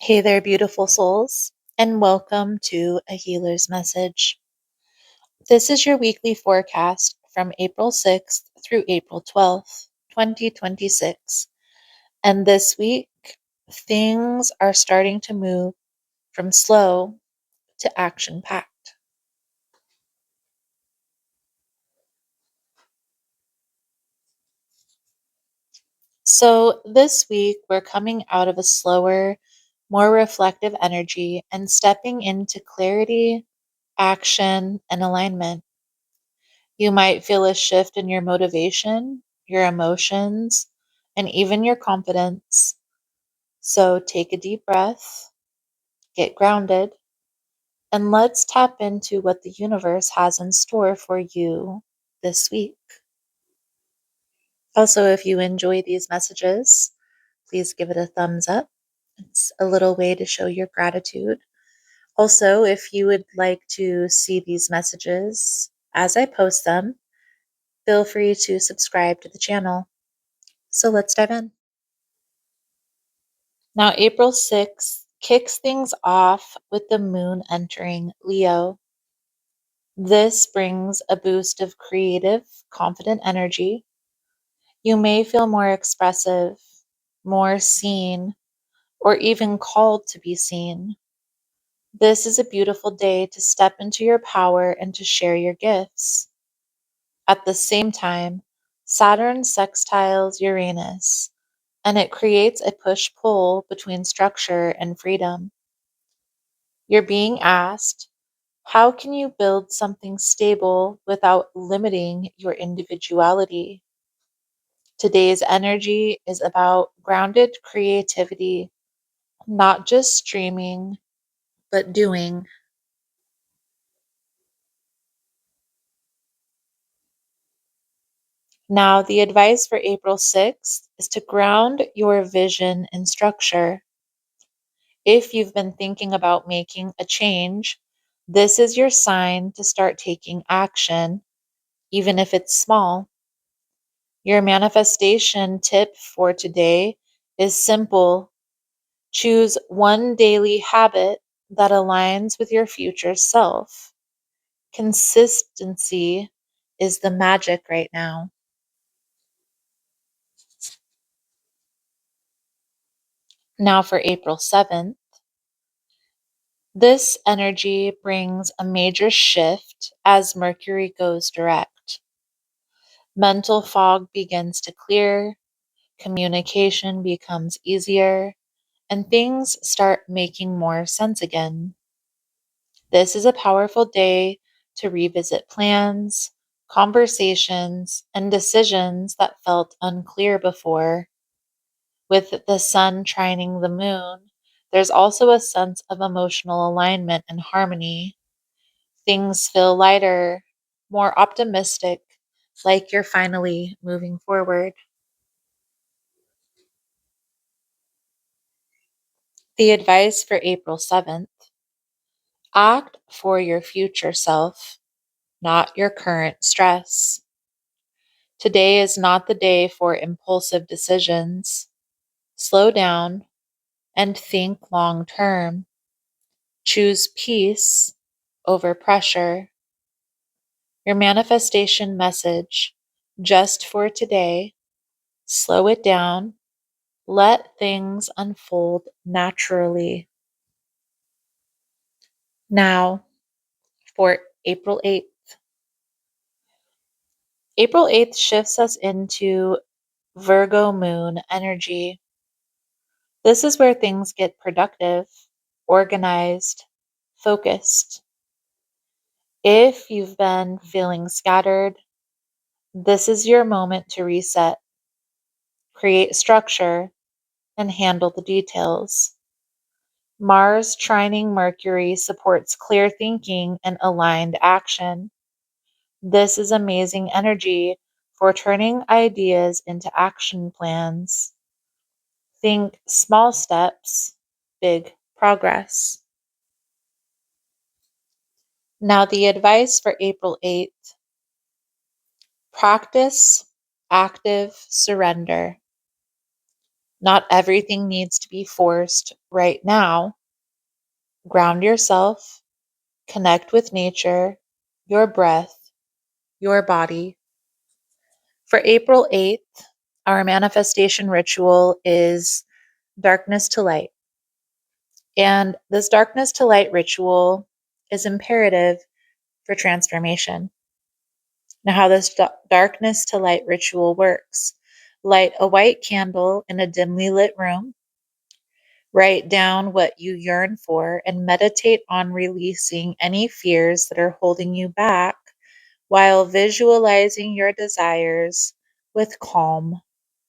Hey there, beautiful souls, and welcome to A Healer's Message. This is your weekly forecast from April 6th through April 12th, 2026. And this week, things are starting to move from slow to action packed. So, this week, we're coming out of a slower, more reflective energy and stepping into clarity, action, and alignment. You might feel a shift in your motivation, your emotions, and even your confidence. So take a deep breath, get grounded, and let's tap into what the universe has in store for you this week. Also, if you enjoy these messages, please give it a thumbs up. It's a little way to show your gratitude. Also, if you would like to see these messages as I post them, feel free to subscribe to the channel. So let's dive in. Now, April 6th kicks things off with the moon entering Leo. This brings a boost of creative, confident energy. You may feel more expressive, more seen, or even called to be seen. This is a beautiful day to step into your power and to share your gifts. At the same time, Saturn sextiles Uranus, and it creates a push-pull between structure and freedom. You're being asked, how can you build something stable without limiting your individuality? Today's energy is about grounded creativity, not just streaming, but doing. Now, the advice for April 6th is to ground your vision in structure. If you've been thinking about making a change, this is your sign to start taking action, even if it's small. Your manifestation tip for today is simple. Choose one daily habit that aligns with your future self. Consistency is the magic right now. Now for April 7th, this energy brings a major shift as Mercury goes direct. Mental fog begins to clear, communication becomes easier, and things start making more sense again. This is a powerful day to revisit plans, conversations, and decisions that felt unclear before. With the sun trining the moon, there's also a sense of emotional alignment and harmony. Things feel lighter, more optimistic, like you're finally moving forward. The advice for April 7th: act for your future self, not your current stress. Today is not the day for impulsive decisions. Slow down and think long term. Choose peace over pressure. Your manifestation message, just for today: slow it down, let things unfold naturally. Now for April 8th. April 8th shifts us into Virgo moon energy. This is where things get productive, organized, focused. If you've been feeling scattered, this is your moment to reset, create structure, and handle the details. Mars trining Mercury supports clear thinking and aligned action. This is amazing energy for turning ideas into action plans. Think small steps, big progress. Now, the advice for April 8th: practice active surrender. Not everything needs to be forced right now. Ground yourself, connect with nature, your breath, your body. For April 8th, our manifestation ritual is darkness to light. And this darkness to light ritual is imperative for transformation. Now, how this darkness to light ritual works: light a white candle in a dimly lit room, write down what you yearn for, and meditate on releasing any fears that are holding you back while visualizing your desires with calm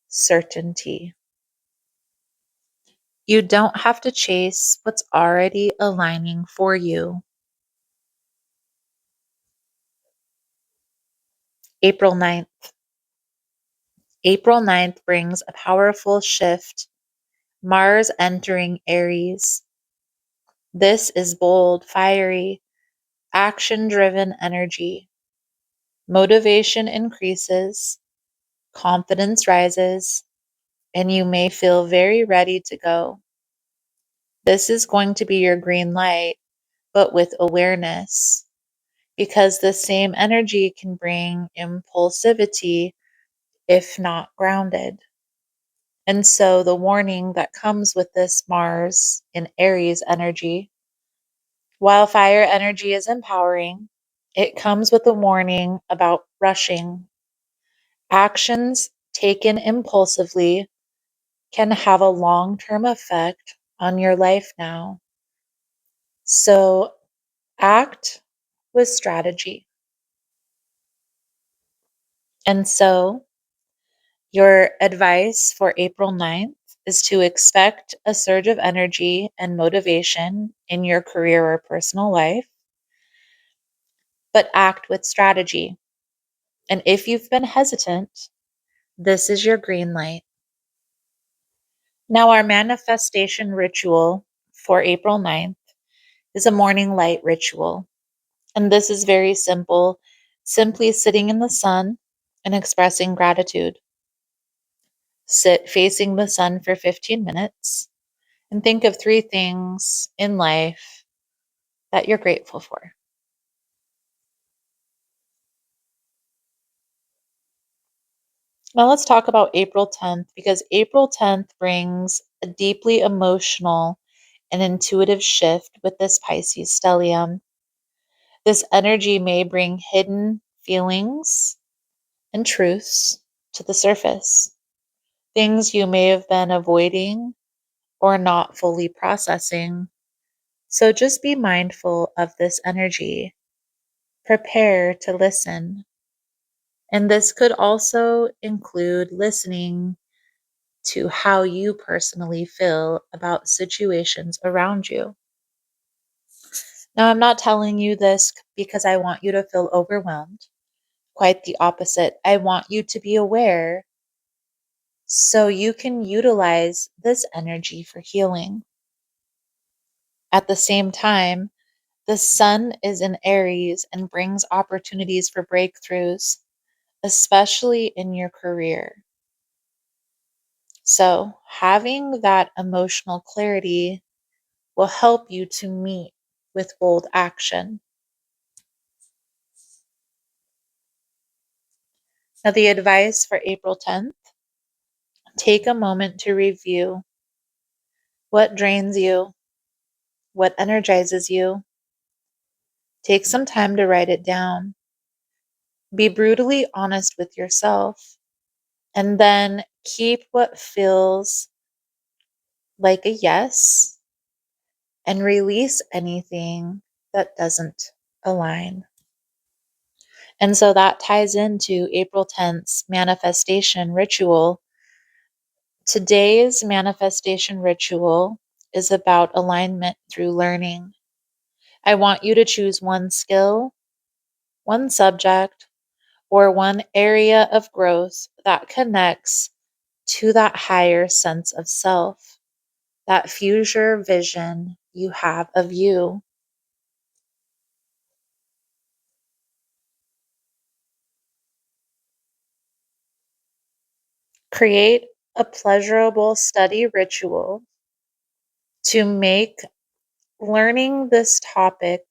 certainty. You don't have to chase what's already aligning for you. April 9th. April 9th brings a powerful shift. Mars entering Aries. This is bold, fiery, action driven energy. Motivation increases, confidence rises, and you may feel very ready to go. This is going to be your green light, but with awareness, because the same energy can bring impulsivity if not grounded. And so the warning that comes with this Mars in Aries energy, while fire energy is empowering, it comes with a warning about rushing. Actions taken impulsively can have a long-term effect on your life now. So act with strategy. And so your advice for April 9th is to expect a surge of energy and motivation in your career or personal life, but act with strategy. And if you've been hesitant, this is your green light. Now, our manifestation ritual for April 9th is a morning light ritual. And this is very simple, simply sitting in the sun and expressing gratitude. Sit facing the sun for 15 minutes and think of 3 things in life that you're grateful for. Now, let's talk about April 10th, because April 10th brings a deeply emotional and intuitive shift with this Pisces stellium. This energy may bring hidden feelings and truths to the surface, things you may have been avoiding or not fully processing. So just be mindful of this energy. Prepare to listen. And this could also include listening to how you personally feel about situations around you. Now, I'm not telling you this because I want you to feel overwhelmed. Quite the opposite. I want you to be aware so you can utilize this energy for healing. At the same time, the sun is in Aries and brings opportunities for breakthroughs, especially in your career. So, having that emotional clarity will help you to meet with bold action. Now, the advice for April 10th: take a moment to review what drains you, what energizes you. Take some time to write it down. Be brutally honest with yourself, and then keep what feels like a yes and release anything that doesn't align. And so that ties into April 10th's manifestation ritual. Today's manifestation ritual is about alignment through learning. I want you to choose one skill, one subject, or one area of growth that connects to that higher sense of self, that future vision you have of you. Create a pleasurable study ritual to make learning this topic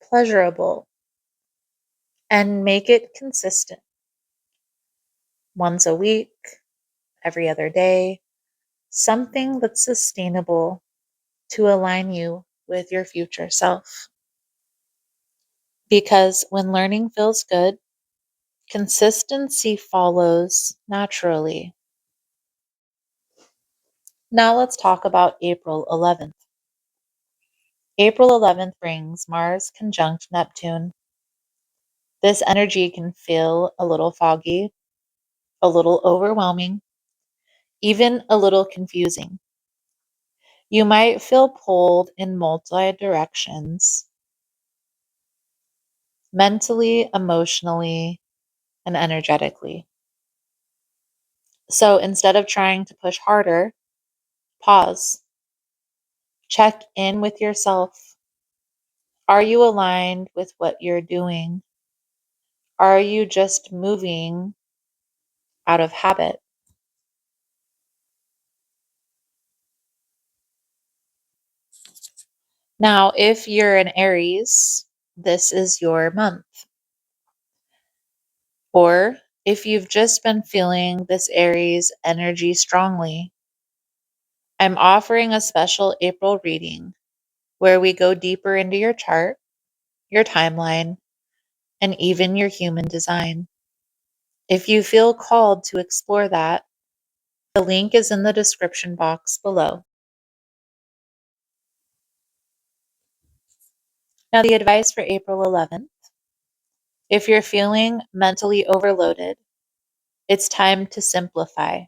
pleasurable and make it consistent once a week, every other day, something that's sustainable to align you with your future self. Because when learning feels good, consistency follows naturally. Now let's talk about April 11th. April 11th brings Mars conjunct Neptune. This energy can feel a little foggy, a little overwhelming, even a little confusing. You might feel pulled in multi directions, mentally, emotionally, and energetically. So instead of trying to push harder, pause, check in with yourself. Are you aligned with what you're doing? Are you just moving out of habit? Now, if you're an Aries, this is your month. Or if you've just been feeling this Aries energy strongly, I'm offering a special April reading where we go deeper into your chart, your timeline, and even your human design. If you feel called to explore that, the link is in the description box below. Now, the advice for April 11th: if you're feeling mentally overloaded, it's time to simplify.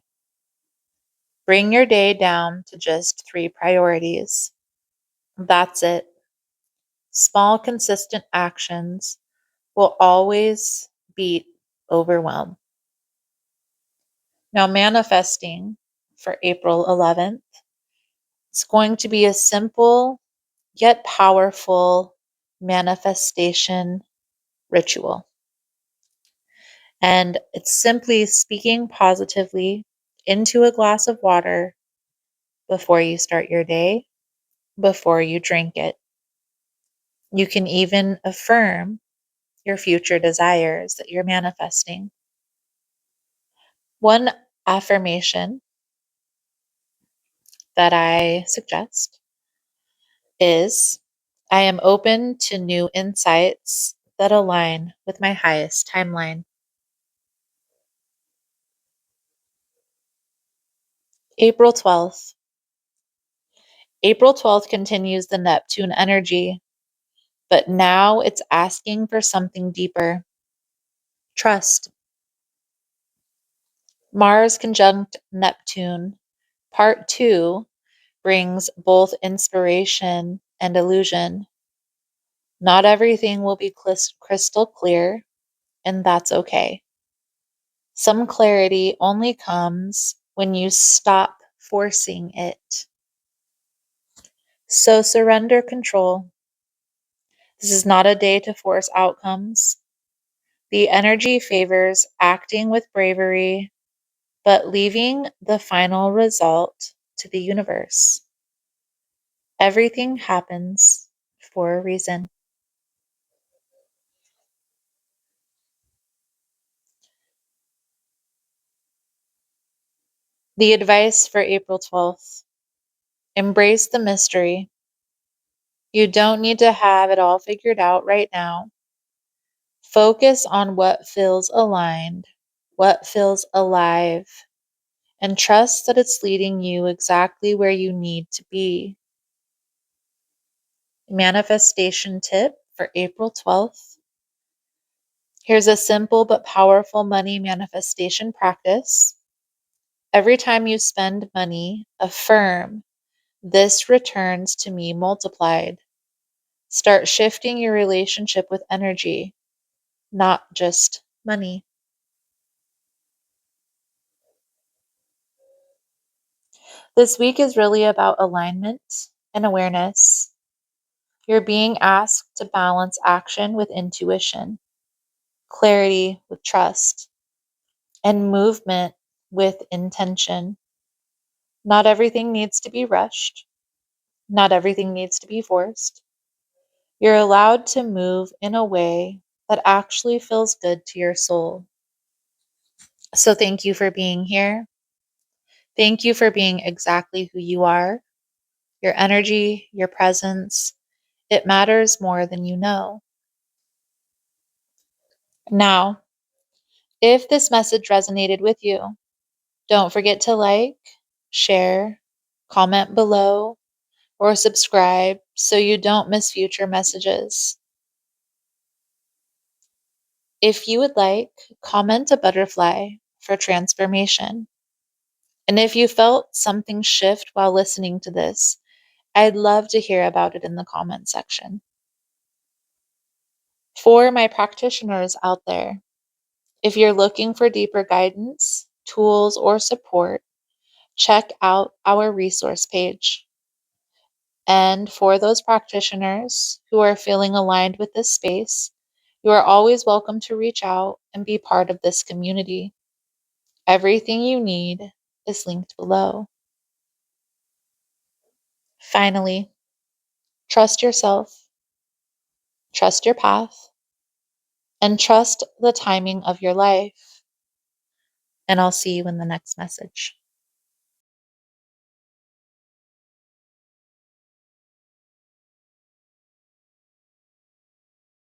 Bring your day down to just 3 priorities. That's it. Small, consistent actions will always beat overwhelm. Now, manifesting for April 11th, it's going to be a simple yet powerful manifestation ritual. And it's simply speaking positively into a glass of water before you start your day, before you drink it. You can even affirm your future desires that you're manifesting. One affirmation that I suggest is, I am open to new insights that align with my highest timeline. April 12th. April 12th continues the Neptune energy, but now it's asking for something deeper: trust. Mars conjunct Neptune, part 2, brings both inspiration and illusion. Not everything will be crystal clear, and that's okay. Some clarity only comes when you stop forcing it. So surrender control. This is not a day to force outcomes. The energy favors acting with bravery, but leaving the final result to the universe. Everything happens for a reason. The advice for April 12th: embrace the mystery. You don't need to have it all figured out right now. Focus on what feels aligned, what feels alive, and trust that it's leading you exactly where you need to be. Manifestation tip for April 12th. Here's a simple but powerful money manifestation practice. Every time you spend money, affirm, "This returns to me multiplied." Start shifting your relationship with energy, not just money. This week is really about alignment and awareness. You're being asked to balance action with intuition, clarity with trust, and movement with intention. Not everything needs to be rushed. Not everything needs to be forced. You're allowed to move in a way that actually feels good to your soul. So thank you for being here. Thank you for being exactly who you are. Your energy, your presence, it matters more than you know. Now, if this message resonated with you, don't forget to like, share, comment below, or subscribe so you don't miss future messages. If you would like, comment a butterfly for transformation. And if you felt something shift while listening to this, I'd love to hear about it in the comment section. For my practitioners out there, if you're looking for deeper guidance, tools, or support, check out our resource page. And for those practitioners who are feeling aligned with this space, you are always welcome to reach out and be part of this community. Everything you need is linked below. Finally, trust yourself, trust your path, and trust the timing of your life. And I'll see you in the next message.